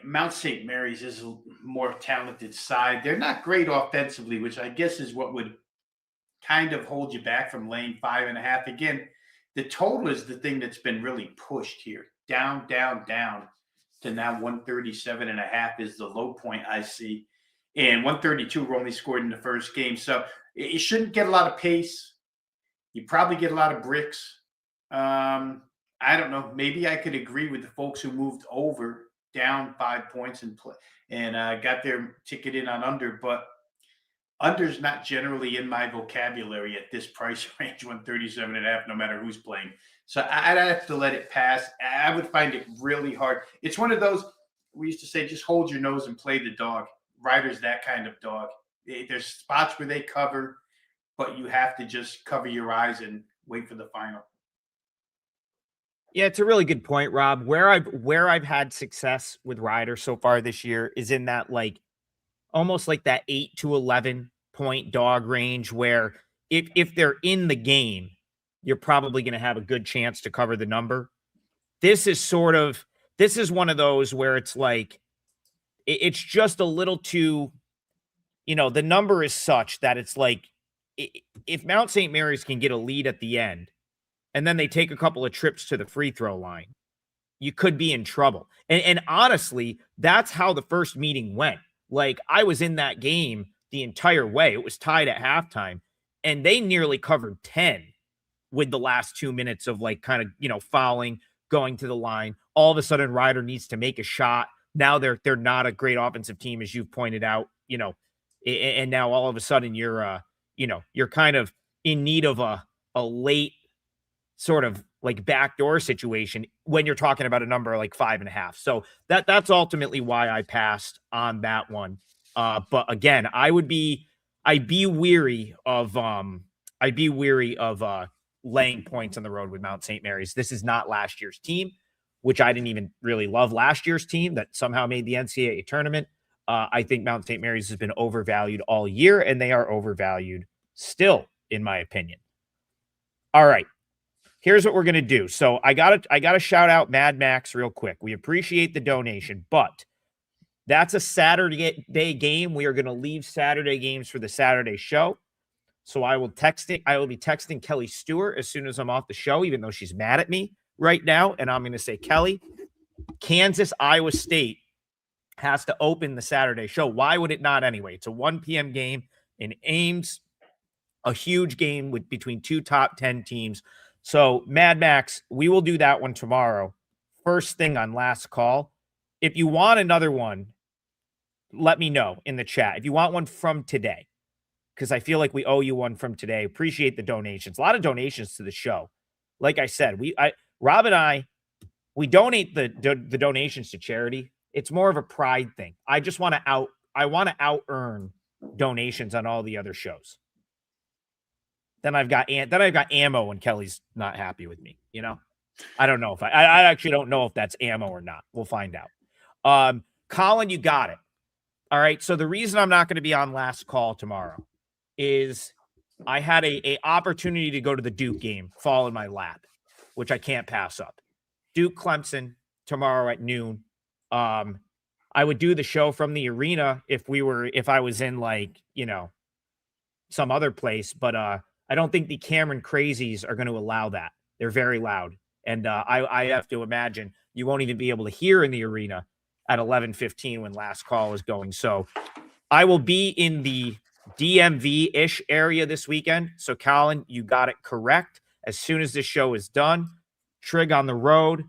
Mount St. Mary's is a more talented side. They're not great offensively, which I guess is what would kind of hold you back from laying 5.5. Again, the total is the thing that's been really pushed here. Down to now 137.5 is the low point I see. And 132 were only scored in the first game. So it shouldn't get a lot of pace. You probably get a lot of bricks. I don't know. Maybe I could agree with the folks who moved over down 5 points and got their ticket in on under, but under's not generally in my vocabulary at this price range, 137.5, no matter who's playing. So I'd have to let it pass. I would find it really hard. It's one of those, we used to say, just hold your nose and play the dog. Rider's that kind of dog. There's spots where they cover, but you have to just cover your eyes and wait for the final. Yeah, it's a really good point, Rob. Where I've had success with Rider so far this year is in that almost like that 8 to 11 point dog range, where if they're in the game, you're probably going to have a good chance to cover the number. This is one of those where it's it's just a little too, the number is such that it's if Mount St. Mary's can get a lead at the end and then they take a couple of trips to the free throw line, you could be in trouble. And honestly, that's how the first meeting went. I was in that game the entire way. It was tied at halftime, and they nearly covered 10 with the last 2 minutes of fouling, going to the line. All of a sudden, Rider needs to make a shot. Now they're not a great offensive team, as you've pointed out, and now all of a sudden you're kind of in need of a late sort of like backdoor situation when you're talking about a number like 5.5. So that's ultimately why I passed on that one. But again, I'd be weary of laying points on the road with Mount St. Mary's. This is not last year's team, which I didn't even really love last year's team that somehow made the NCAA tournament. I think Mount St. Mary's has been overvalued all year, and they are overvalued still, in my opinion. All right. Here's what we're going to do. So I gotta shout out Mad Max real quick. We appreciate the donation, but that's a Saturday day game. We are going to leave Saturday games for the Saturday show. So I will be texting Kelly Stewart as soon as I'm off the show, even though she's mad at me right now. And I'm going to say, Kelly, Kansas, Iowa State has to open the Saturday show. Why would it not anyway? It's a 1 p.m. game in Ames, a huge game between two top 10 teams. So Mad Max, we will do that one tomorrow. First thing on last call. If you want another one, let me know in the chat. If you want one from today, because I feel like we owe you one from today. Appreciate the donations. A lot of donations to the show. Like I said, Rob and I, we donate the donations to charity. It's more of a pride thing. I just want to out earn donations on all the other shows. Then I've got ammo when Kelly's not happy with me. You know, I don't know if I actually don't know if that's ammo or not. We'll find out. Colin, you got it. All right. So the reason I'm not going to be on last call tomorrow is I had a opportunity to go to the Duke game fall in my lap, which I can't pass up. Duke Clemson tomorrow at noon. I would do the show from the arena if I was in like, you know, some other place, but I don't think the Cameron Crazies are going to allow that. They're very loud. And I have to imagine you won't even be able to hear in the arena at 11:15 when last call is going. So I will be in the DMV-ish area this weekend. So Colin, you got it correct. As soon as this show is done, Trig on the road,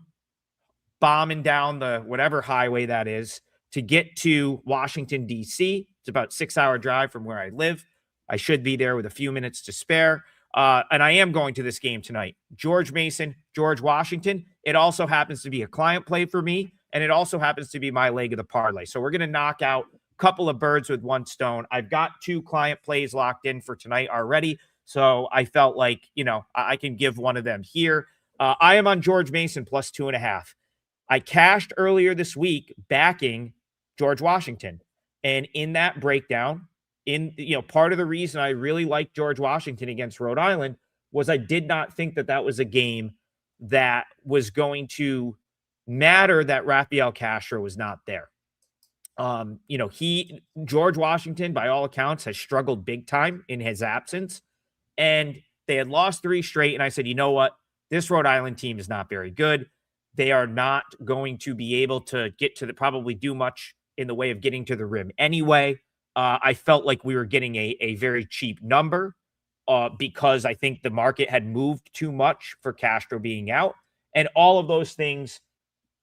bombing down the whatever highway that is to get to Washington, D.C. It's about a 6-hour drive from where I live. I should be there with a few minutes to spare. And I am going to this game tonight. George Mason, George Washington. It also happens to be a client play for me, and it also happens to be my leg of the parlay. So we're going to knock out a couple of birds with one stone. I've got 2 client plays locked in for tonight already. So I felt like, you know, I can give one of them here. I am on George Mason plus 2.5. I cashed earlier this week backing George Washington. And in that breakdown, part of the reason I really liked George Washington against Rhode Island was I did not think that was a game that was going to matter that Rafael Castro was not there. George Washington, by all accounts, has struggled big time in his absence, and they had lost 3 straight. And I said, you know what? This Rhode Island team is not very good. They are not going to be able to probably do much in the way of getting to the rim anyway. I felt like we were getting a very cheap number because I think the market had moved too much for Castro being out. And all of those things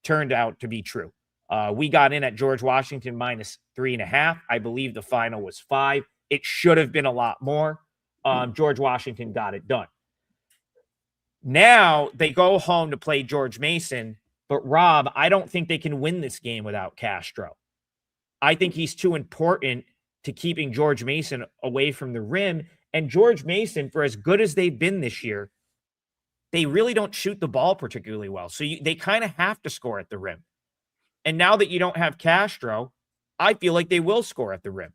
turned out to be true. We got in at George Washington minus 3.5. I believe the final was 5. It should have been a lot more. George Washington got it done. Now they go home to play George Mason. But Rob, I don't think they can win this game without Castro. I think he's too important to keeping George Mason away from the rim. And George Mason, for as good as they've been this year, they really don't shoot the ball particularly well. So they kind of have to score at the rim. And now that you don't have Castro, I feel like they will score at the rim.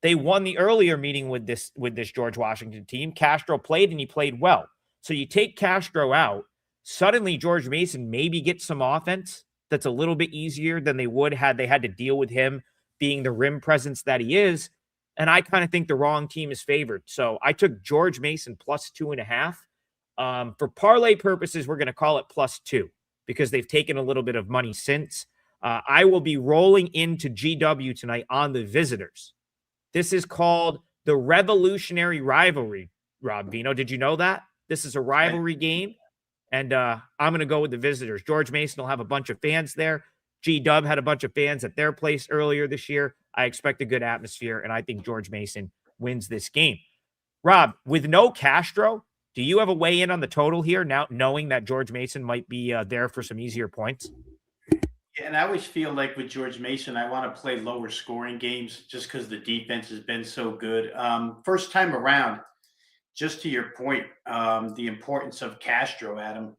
They won the earlier meeting with this George Washington team. Castro played and he played well. So you take Castro out, suddenly George Mason maybe gets some offense that's a little bit easier than they would had they had to deal with him being the rim presence that he is. And I kind of think the wrong team is favored. So I took George Mason plus 2.5. For parlay purposes, we're going to call it plus 2 because they've taken a little bit of money since. I will be rolling into GW tonight on the visitors. This is called the Revolutionary Rivalry, Rob Vino. Did you know that? This is a rivalry game, and I'm going to go with the visitors. George Mason will have a bunch of fans there. G-Dub had a bunch of fans at their place earlier this year. I expect a good atmosphere, and I think George Mason wins this game. Rob, with no Castro, Do you have a weigh in on the total here now, knowing that George Mason might be there for some easier points? Yeah, and I always feel like with George Mason, I want to play lower scoring games just because the defense has been so good. First time around, just to your point, the importance of Castro, Adam,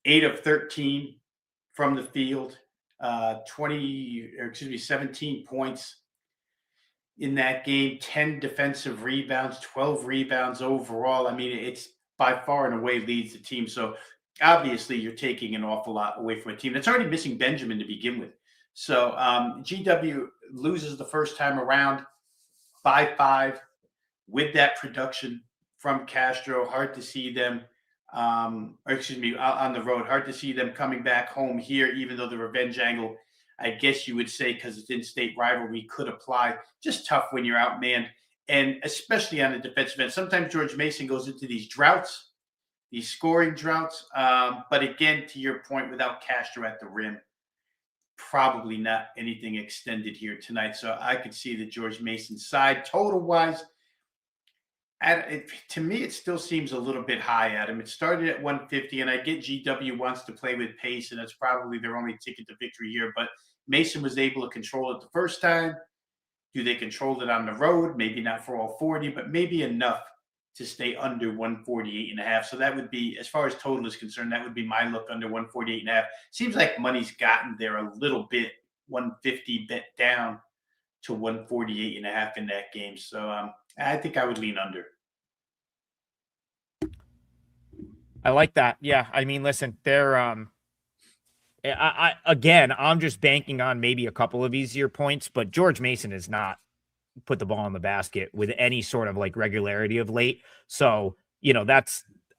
8 of 13 from the field, 17 points in that game, 10 defensive rebounds, 12 rebounds overall. I mean, it's by far and away leads the team. So obviously, you're taking an awful lot away from a team that's already missing Benjamin to begin with. So GW loses the first time around by 5 with that production from Castro. Hard to see them, or excuse me, on the road. Hard to see them coming back home here, even though the revenge angle, I guess you would say, because it's in-state rivalry, could apply. Just tough when you're outmanned, and especially on the defensive end. Sometimes George Mason goes into these droughts, these scoring droughts. But again, to your point, without Castro at the rim, probably not anything extended here tonight. So I could see the George Mason side total wise. To me, it still seems a little bit high, Adam. It started at 150, and I get GW wants to play with pace, and that's probably their only ticket to victory here. But Mason was able to control it the first time. Do they control it on the road? Maybe not for all 40, but maybe enough to stay under 148.5. So that would be, as far as total is concerned, that would be my look, under 148.5. Seems like money's gotten there a little bit, 150 bet down to 148.5 in that game. So I think I would lean under. I like that. Yeah. I mean, listen, again, I'm just banking on maybe a couple of easier points, but George Mason has not put the ball in the basket with any sort of like regularity of late. So,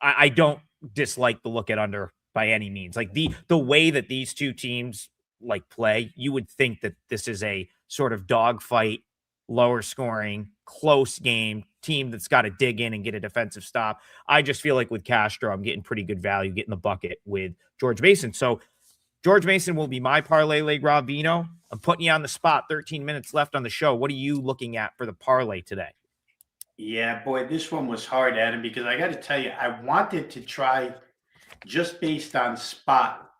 I don't dislike the look at under by any means. Like the way that these two teams like play, you would think that this is a sort of dogfight, lower scoring, close game team that's got to dig in and get a defensive stop. I just feel like with Castro, I'm getting pretty good value getting the bucket with George Mason. So George Mason will be my parlay leg, Rob Vino. I'm putting you on the spot. 13 minutes left on the show. What are you looking at for the parlay today? Yeah, boy, this one was hard, Adam, because I got to tell you, I wanted to try, just based on spot,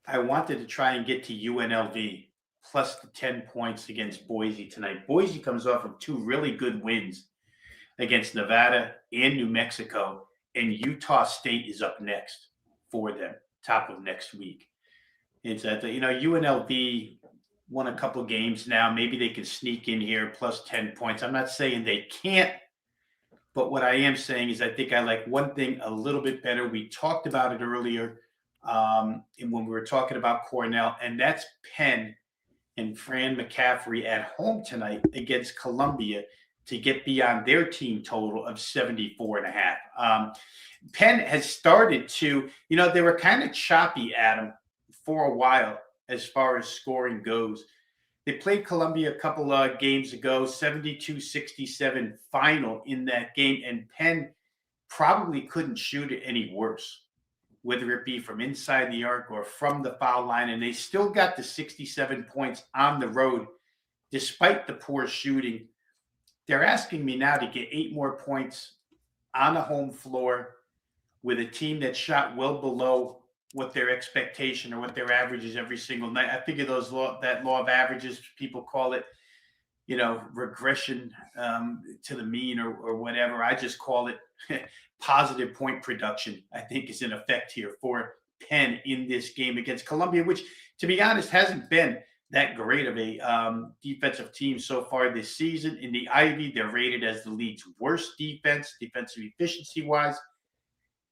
I wanted to try and get to UNLV plus the 10 points against Boise tonight. Boise comes off of 2 really good wins against Nevada and New Mexico, and Utah State is up next for them, top of next week. It's that, UNLV won a couple games now. Maybe they can sneak in here plus 10 points. I'm not saying they can't, but what I am saying is I think I like one thing a little bit better. We talked about it earlier, and when we were talking about Cornell, and that's Penn and Fran McCaffrey at home tonight against Columbia to get beyond their team total of 74.5. Penn has started to, they were kind of choppy, Adam, for a while as far as scoring goes. They played Columbia a couple of games ago, 72-67 final in that game, and Penn probably couldn't shoot it any worse, whether it be from inside the arc or from the foul line, and they still got the 67 points on the road despite the poor shooting. They're asking me now to get 8 more points on the home floor with a team that shot well below what their expectation or what their average is every single night. I figure that law of averages, people call it, regression to the mean or whatever. I just call it positive point production, I think, is in effect here for Penn in this game against Columbia, which, to be honest, hasn't been that great of a defensive team so far this season. In the Ivy, they're rated as the league's worst defensive efficiency-wise.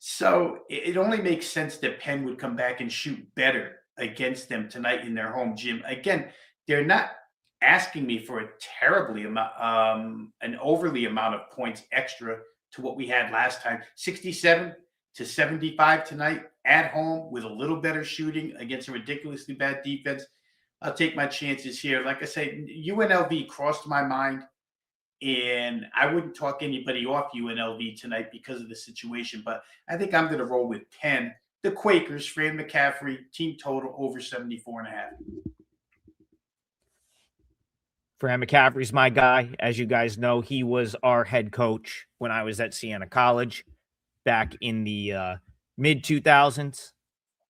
So it only makes sense that Penn would come back and shoot better against them tonight in their home gym. Again, they're not asking me for an overly amount of points extra to what we had last time. 67-75 tonight at home with a little better shooting against a ridiculously bad defense. I'll take my chances here. Like I say, UNLV crossed my mind, and I wouldn't talk anybody off UNLV tonight because of the situation, but I think I'm going to roll with Penn. The Quakers, Fran McCaffrey, team total over 74.5. Fran McCaffrey's my guy. As you guys know, he was our head coach when I was at Siena College. back in the mid 2000s.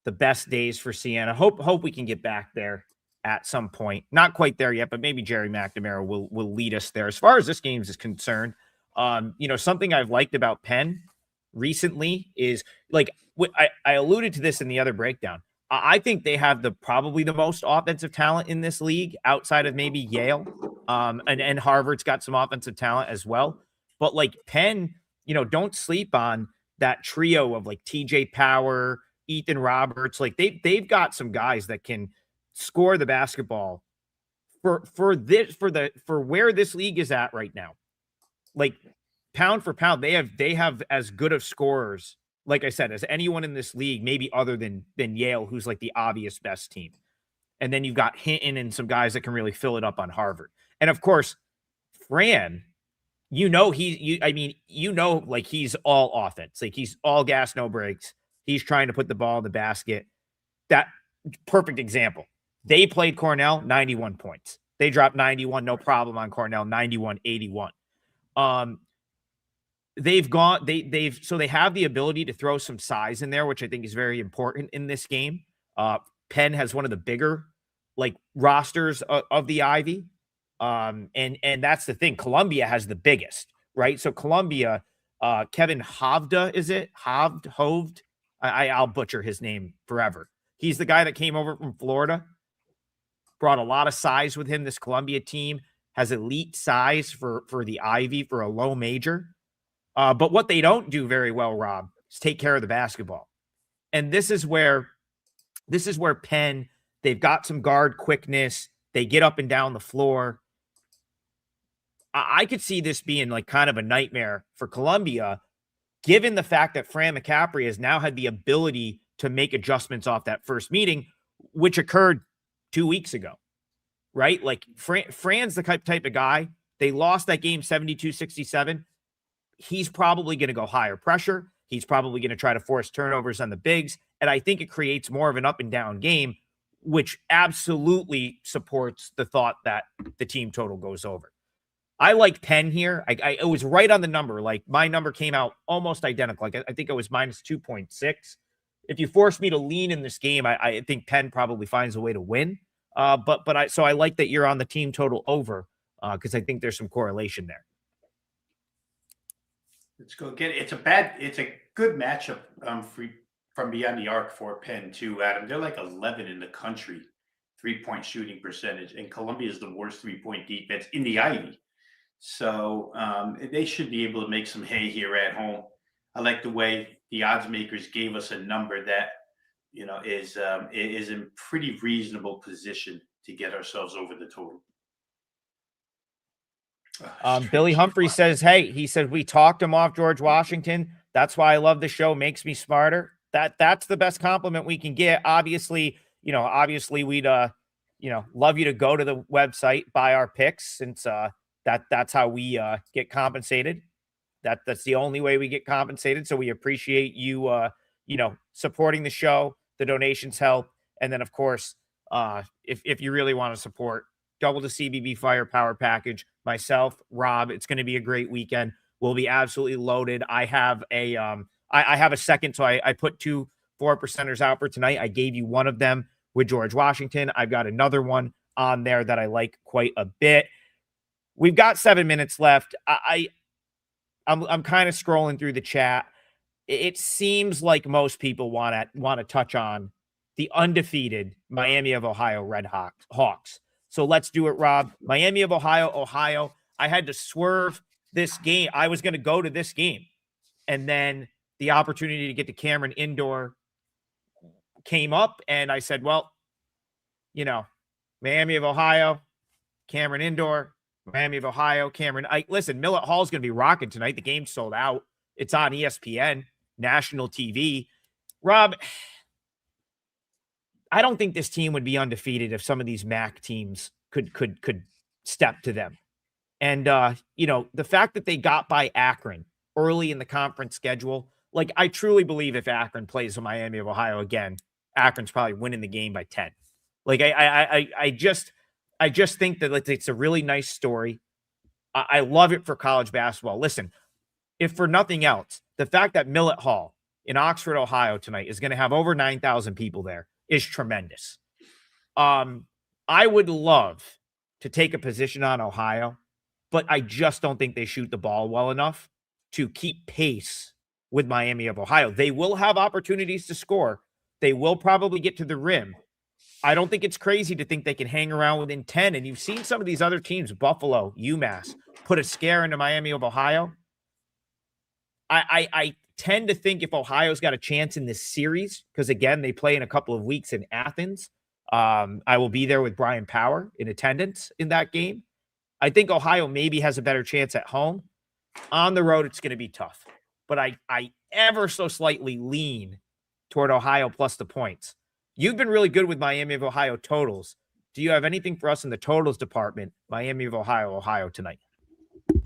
The best days for Siena. Hope we can get back there at some point. Not quite there yet, but maybe Jerry McNamara will lead us there. As far as this game is concerned, something I've liked about Penn recently is like I alluded to this in the other breakdown. I think they have probably the most offensive talent in this league outside of maybe Yale. And Harvard's got some offensive talent as well. But like Penn, don't sleep on that trio of like TJ Power, Ethan Roberts. Like they've got some guys that can score the basketball for where this league is at right now. Like pound for pound, they have as good of scorers, like I said, as anyone in this league, maybe other than Yale, who's like the obvious best team. And then you've got Hinton and some guys that can really fill it up on Harvard. And of course, Fran, like he's all offense. Like he's all gas, no brakes. He's trying to put the ball in the basket. That perfect example. They played Cornell, 91 points. They dropped 91, no problem on Cornell, 91-81. They have the ability to throw some size in there, which I think is very important in this game. Penn has one of the bigger like rosters of the Ivy. And that's the thing. Columbia has the biggest, right? So Columbia, Kevin Hovda, is it? Hovd? I'll butcher his name forever. He's the guy that came over from Florida, brought a lot of size with him. This Columbia team has elite size for the Ivy for a low major. But what they don't do very well, Rob, is take care of the basketball. And this is where Penn, they've got some guard quickness. They get up and down the floor. I could see this being like kind of a nightmare for Columbia, given the fact that Fran McCaffrey has now had the ability to make adjustments off that first meeting, which occurred 2 weeks ago, right? Like Fran's the type of guy. They lost that game 72-67. He's probably going to go higher pressure. He's probably going to try to force turnovers on the bigs. And I think it creates more of an up and down game, which absolutely supports the thought that the team total goes over. I like Penn here. It was right on the number. Like my number came out almost identical. Like I think it was minus 2.6. If you force me to lean in this game, I think Penn probably finds a way to win. So I like that you're on the team total over because I think there's some correlation there. Let's go get it. It's a good matchup from beyond the arc for Penn too, Adam. They're like 11 in the country, 3-point shooting percentage, and Columbia is the worst 3-point defense in the Ivy. So they should be able to make some hay here at home. I like the way the odds makers gave us a number that is in pretty reasonable position to get ourselves over the total. Billy Humphrey says, hey, he said, we talked him off George Washington. That's why I love the show. Makes me smarter. That's the best compliment we can get. Obviously we'd, love you to go to the website, buy our picks, since that's how we get compensated. That's the only way we get compensated. So we appreciate you, supporting the show. The donations help. And then of course, if you really want to support, double the CBB Firepower package. Myself, Rob, it's going to be a great weekend. We'll be absolutely loaded. I have I have a second, so I put 2 4%ers out for tonight. I gave you one of them with George Washington. I've got another one on there that I like quite a bit. We've got 7 minutes left. I'm kind of scrolling through the chat. It seems like most people want to touch on the undefeated Miami of Ohio Red Hawks. So let's do it, Rob. Miami of Ohio. I had to swerve this game. I was going to go to this game. And then the opportunity to get to Cameron Indoor came up. And I said, well, Miami of Ohio, Cameron Indoor, Miami of Ohio, Cameron. Listen, Millett Hall's going to be rocking tonight. The game's sold out. It's on ESPN, national TV. Rob, I don't think this team would be undefeated if some of these MAC teams could step to them. And, the fact that they got by Akron early in the conference schedule, like I truly believe if Akron plays with Miami of Ohio again, Akron's probably winning the game by 10. Like I just think that it's a really nice story. I love it for college basketball. Listen, if for nothing else, The fact that Millett Hall in Oxford, Ohio tonight is going to have over 9,000 people there is tremendous. I would love to take a position on Ohio, but I just don't think they shoot the ball well enough to keep pace with Miami of Ohio. They will have opportunities to score. They will probably get to the rim. I don't think it's crazy to think they can hang around within 10. And you've seen some of these other teams, Buffalo, UMass, put a scare into Miami of Ohio. I tend to think if Ohio's got a chance in this series, because again, they play in a couple of weeks in Athens. I will be there with Brian Power in attendance in that game. I think Ohio maybe has a better chance at home. On the road, it's going to be tough. But I ever so slightly lean toward Ohio plus the points. You've been really good with Miami of Ohio totals. Do you have anything for us in the totals department? Miami of Ohio tonight.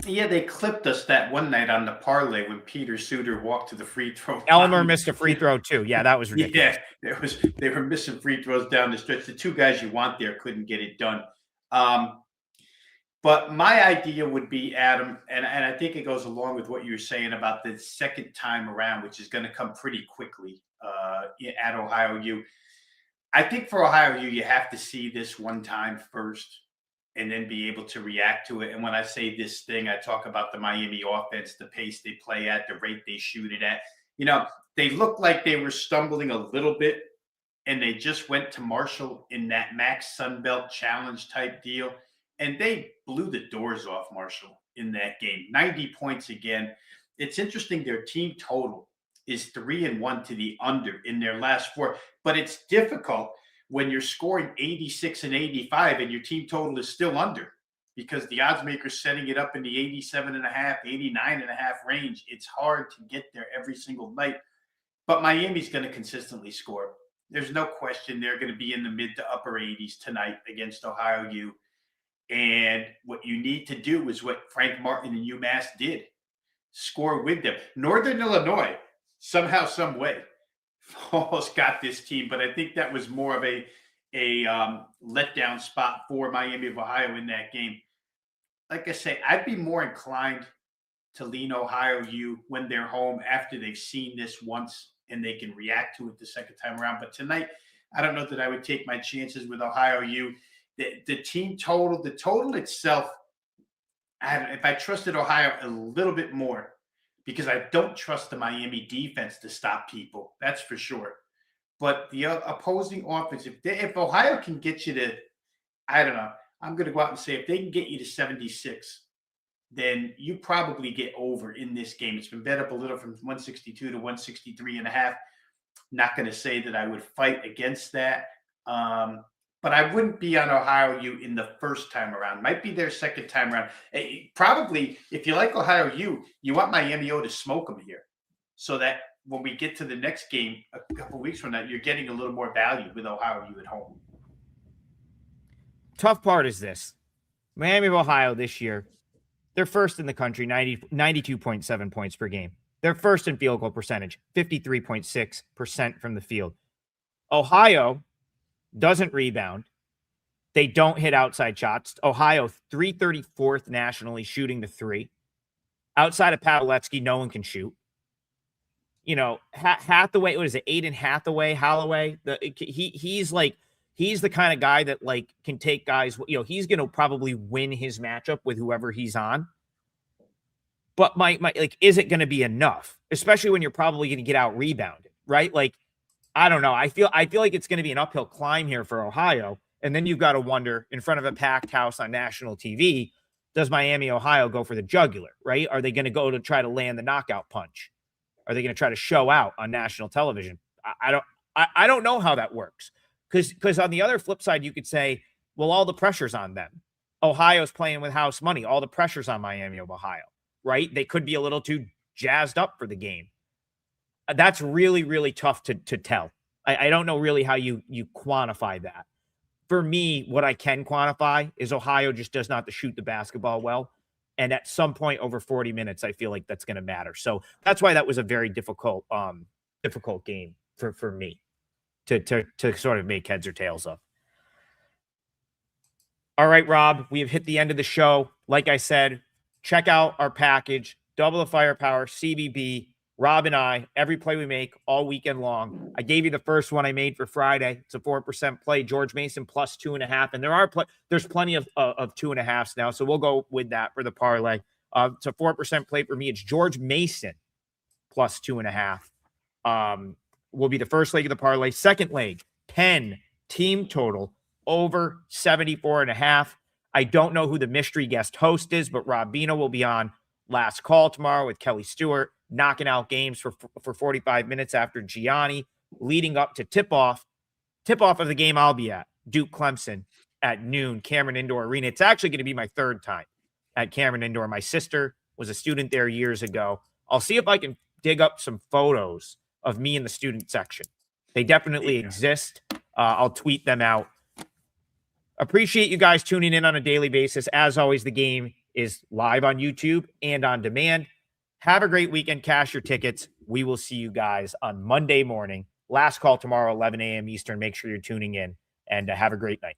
Yeah, they clipped us that one night on the parlay when Peter Suter walked to the free throw. Elmer missed a free throw too. Yeah, that was ridiculous. Yeah, they were missing free throws down the stretch. The two guys you want there couldn't get it done. But my idea would be, Adam, and I think it goes along with what you were saying about the second time around, which is going to come pretty quickly at Ohio U. I think for Ohio U, you have to see this one time first and then be able to react to it. And when I say this thing, I talk about the Miami offense, the pace they play at, the rate they shoot it at. You know, they looked like they were stumbling a little bit, and they just went to Marshall in that Max Sunbelt Challenge type deal. And they blew the doors off Marshall in that game. 90 points again. It's interesting. Their team total is 3-1 to the under in their last four. But it's difficult when you're scoring 86 and 85 and your team total is still under, because the odds maker's setting it up in the 87.5, 89.5 range. It's hard to get there every single night. But Miami's going to consistently score. There's no question they're going to be in the mid to upper 80s tonight against Ohio U. And what you need to do is what Frank Martin and UMass did. Score with them. Northern Illinois, somehow, some way, almost got this team, but I think that was more of a letdown spot for Miami of Ohio in that game. Like I say, I'd be more inclined to lean Ohio U when they're home after they've seen this once and they can react to it the second time around. But tonight, I don't know that I would take my chances with Ohio U. The team total, the total itself, if I trusted Ohio a little bit more, because I don't trust the Miami defense to stop people, that's for sure. But the opposing offense, if Ohio can get you to, I don't know, I'm going to go out and say if they can get you to 76, then you probably get over in this game. It's been bet up a little from 162 to 163.5. Not going to say that I would fight against that. But I wouldn't be on Ohio U in the first time around. Might be their second time around. Probably, if you like Ohio U, you want Miami O to smoke them here, so that when we get to the next game a couple weeks from now, you're getting a little more value with Ohio U at home. Tough part is this. Miami of Ohio this year, they're first in the country, 92.7 points per game. They're first in field goal percentage, 53.6% from the field. Ohio doesn't rebound. They don't hit outside shots. Ohio, 334th nationally shooting the three. Outside of Pavletsky, no one can shoot. You know, Hathaway, what is it? Aiden Hathaway, Holloway. He's the kind of guy that like can take guys, you know, he's going to probably win his matchup with whoever he's on. But like, is it going to be enough? Especially when you're probably going to get out rebounded, right? Like, I don't know. I feel like it's going to be an uphill climb here for Ohio. And then you've got to wonder, in front of a packed house on national TV, does Miami, Ohio go for the jugular, right? Are they going to go to try to land the knockout punch? Are they going to try to show out on national television? I don't know how that works. Because on the other flip side, you could say, well, all the pressure's on them. Ohio's playing with house money. All the pressure's on Miami of Ohio, right? They could be a little too jazzed up for the game. That's really, really tough to tell. I don't know really how you quantify that. For me, what I can quantify is Ohio just does not shoot the basketball well. And at some point over 40 minutes, I feel like that's going to matter. So that's why that was a very difficult game for me to sort of make heads or tails of. All right, Rob, we have hit the end of the show. Like I said, check out our package, Double the Firepower, CBB. Rob and I, every play we make all weekend long. I gave you the first one I made for Friday. It's a 4% play. George Mason plus 2.5. And there's plenty of 2.5s now. So we'll go with that for the parlay. It's a 4% play for me. It's George Mason plus 2.5. Will be the first leg of the parlay. Second leg, Penn team total over 74.5. I don't know who the mystery guest host is, but Rob Bino will be on Last Call tomorrow with Kelly Stewart, knocking out games for 45 minutes after Gianni, leading up to tip-off of the game I'll be at, Duke Clemson at noon, Cameron Indoor Arena. It's actually going to be my third time at Cameron Indoor. My sister was a student there years ago. I'll see if I can dig up some photos of me in the student section. They definitely exist. I'll tweet them out. Appreciate you guys tuning in on a daily basis. As always, the game is live on YouTube and on demand. Have a great weekend. Cash your tickets. We will see you guys on Monday morning. Last Call tomorrow, 11 a.m. Eastern. Make sure you're tuning in, and have a great night.